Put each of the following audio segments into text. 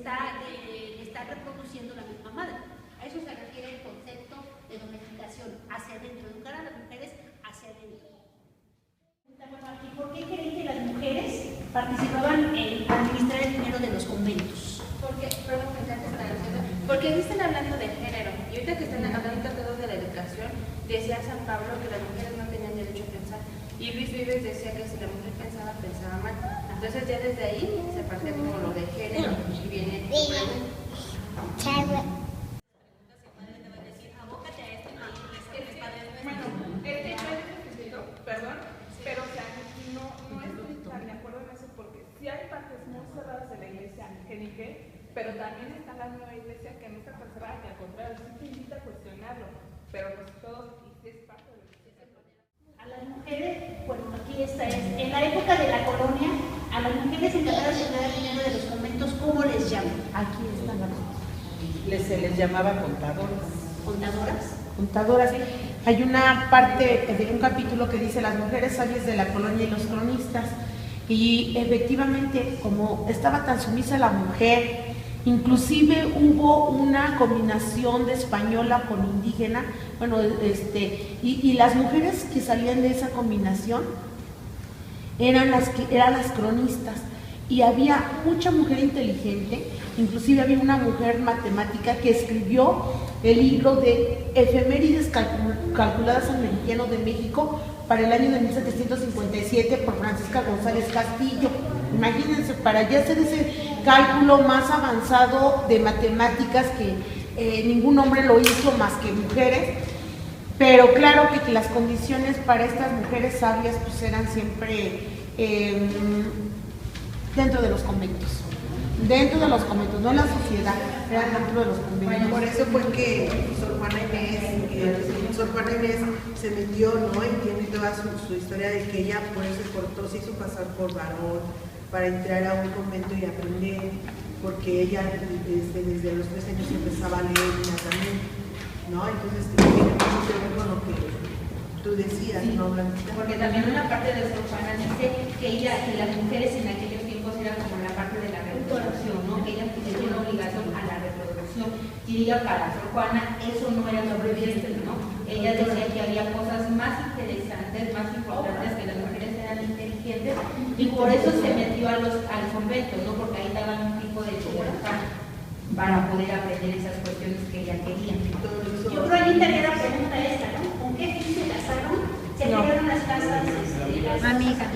está reproduciendo la misma madre. A eso se refiere el concepto de domesticación, hacia adentro, educar a las mujeres hacia adentro. ¿Y por qué creen que las mujeres participaban en administrar el dinero de los conventos? Porque están hablando de género, y ahorita que están hablando todos de la educación, decía San Pablo que las mujeres no tenían derecho a pensar, y Luis Vives decía que si la mujer pensaba, pensaba mal. Entonces ya desde ahí se parte como lo de género, y viene perdón, pero o sea, no estoy tan de acuerdo en eso, porque sí hay partes muy cerradas de la iglesia angélica, pero también está la nueva iglesia que no está tan cerrada, que al contrario, sí te invita a cuestionarlo, pero todos es parte de la iglesia. A las mujeres, bueno, aquí esta es, en la época de la colonia, a las mujeres encargadas de cuidar el dinero de los conventos, ¿cómo les llaman? Aquí están las Se les llamaba contadoras. contadoras. Contadoras. Hay una parte de un capítulo que dice las mujeres sabias de la colonia y los cronistas. Y efectivamente, como estaba tan sumisa la mujer, inclusive hubo una combinación de española con indígena, bueno, y las mujeres que salían de esa combinación eran las cronistas, y había mucha mujer inteligente, inclusive había una mujer matemática que escribió el libro de efemérides calculadas en Meridiano de México para el año de 1757 por Francisca González Castillo. Imagínense, para ya hacer ese cálculo más avanzado de matemáticas que ningún hombre lo hizo más que mujeres, pero claro que las condiciones para estas mujeres sabias pues eran siempre dentro de los conventos. Dentro de los conventos, no en la sociedad, eran dentro de los conventos. Bueno, por eso fue que Sor Juana Inés se metió, ¿no? Y tiene toda su historia de que ella por eso se hizo pasar por varón, para entrar a un convento y aprender, porque ella desde los 3 años empezaba a leer inmediatamente, ¿no? Entonces tiene mucho que ver con lo que tú decías, sí, ¿no, Blanquita? Porque también una parte de Sor Juana dice que las mujeres en aquellos tiempos era como la parte de la reproducción, ¿no? Que ellas tenían obligación a la reproducción. Y ella, para Sor Juana, eso no era sobreviviente, ¿no? Ella decía que había cosas más interesantes, más importantes, que las mujeres eran inteligentes, y por eso se metió al convento, ¿no? Porque ahí daban un tipo de libertad para poder aprender esas cuestiones que ella quería. Yo creo ahí también la pregunta esta, ¿no? ¿Con qué fin se casaron? ¿Se crearon las casas? Amiga.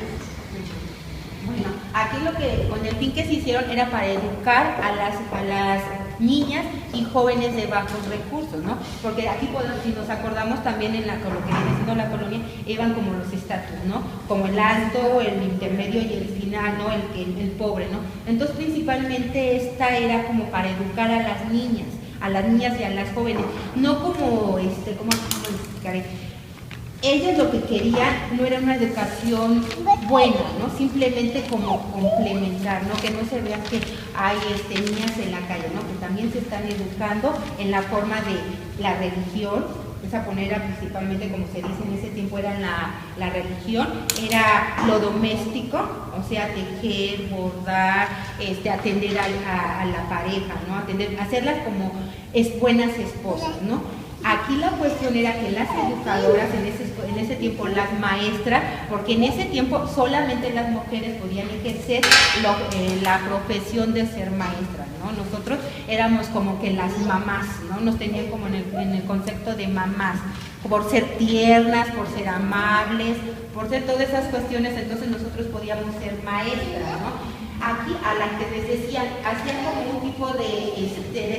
Bueno, aquí con el fin que se hicieron era para educar a las niñas y jóvenes de bajos recursos, ¿no? Porque aquí, si nos acordamos también con lo que viene siendo la colonia, iban como los estatus, ¿no? Como el alto, el intermedio y el final, ¿no? El pobre, ¿no? Entonces, principalmente esta era como para educar a las niñas y a las jóvenes, no como, ¿cómo explicaré? Ellas lo que querían no era una educación buena, ¿no? Simplemente como complementar, ¿no? Que no se vea que hay niñas en la calle, ¿no? Que también se están educando en la forma de la religión. Esa era principalmente, como se dice en ese tiempo, era la religión, era lo doméstico, o sea, tejer, bordar, atender a la pareja, ¿no? Hacerlas como buenas esposas, ¿no? Aquí la cuestión era que las educadoras en ese tiempo, las maestras, porque en ese tiempo solamente las mujeres podían ejercer la profesión de ser maestras, ¿no? Nosotros éramos como que las mamás, ¿no? Nos tenían como en el concepto de mamás, por ser tiernas, por ser amables, por ser todas esas cuestiones, entonces nosotros podíamos ser maestras, ¿no? Aquí a las que les decían, hacían como un tipo de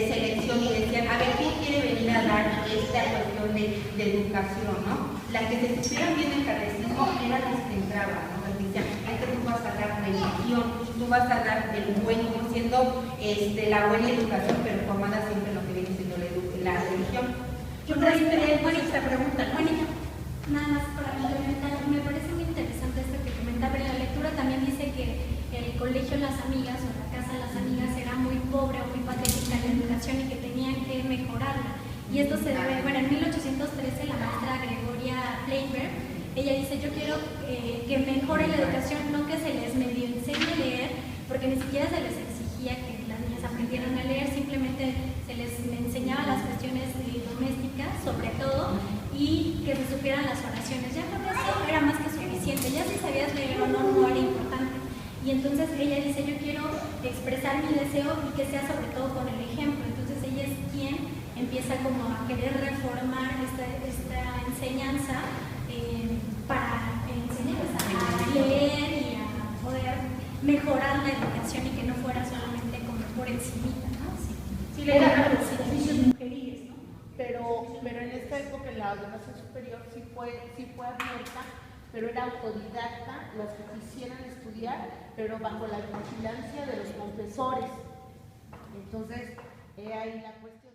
selección y decían, a ver, ¿quién quiere venir a dar esta cuestión de educación, ¿no? Las que se supieran bien el catecismo eran las que entraban, ¿no? Les decían, tú vas a dar religión, tú vas a dar el buen, siendo la buena educación, pero formada siempre en lo que viene siendo la religión. Yo creo que bueno, esta pregunta, ¿no? Bueno, nada más para complementar, me parece muy interesante esto que comentaba. En la lectura también dice que el colegio Las Amigas o la casa Las Amigas era muy pobre o muy patética en la educación y que tenían que mejorarla. Y esto se debe, bueno, en 1813 la maestra Gregoria Fleiberg, ella dice, yo quiero que mejore la educación, no que se les medio enseñe a leer, porque ni siquiera se les exigía que las niñas quienes aprendieron a leer, simplemente se les enseñaba las cuestiones domésticas, sobre todo, y que se supieran las oraciones. Ya con eso era más que suficiente, ya si sabías leer o no, no era importante. Y entonces ella dice, yo quiero expresar mi deseo y que sea sobre todo con el ejemplo. Entonces ella es quien empieza como a querer reformar esta enseñanza para enseñarles a leer y a poder mejorar la educación y que no fuera solamente como por encimita, ¿no? Sí, le eran los oficios mujeriles, ¿no? Pero en esta época la educación superior sí fue abierta, pero era autodidacta, los que quisieran estudiar, pero bajo la vigilancia de los confesores. Entonces, ahí la cuestión.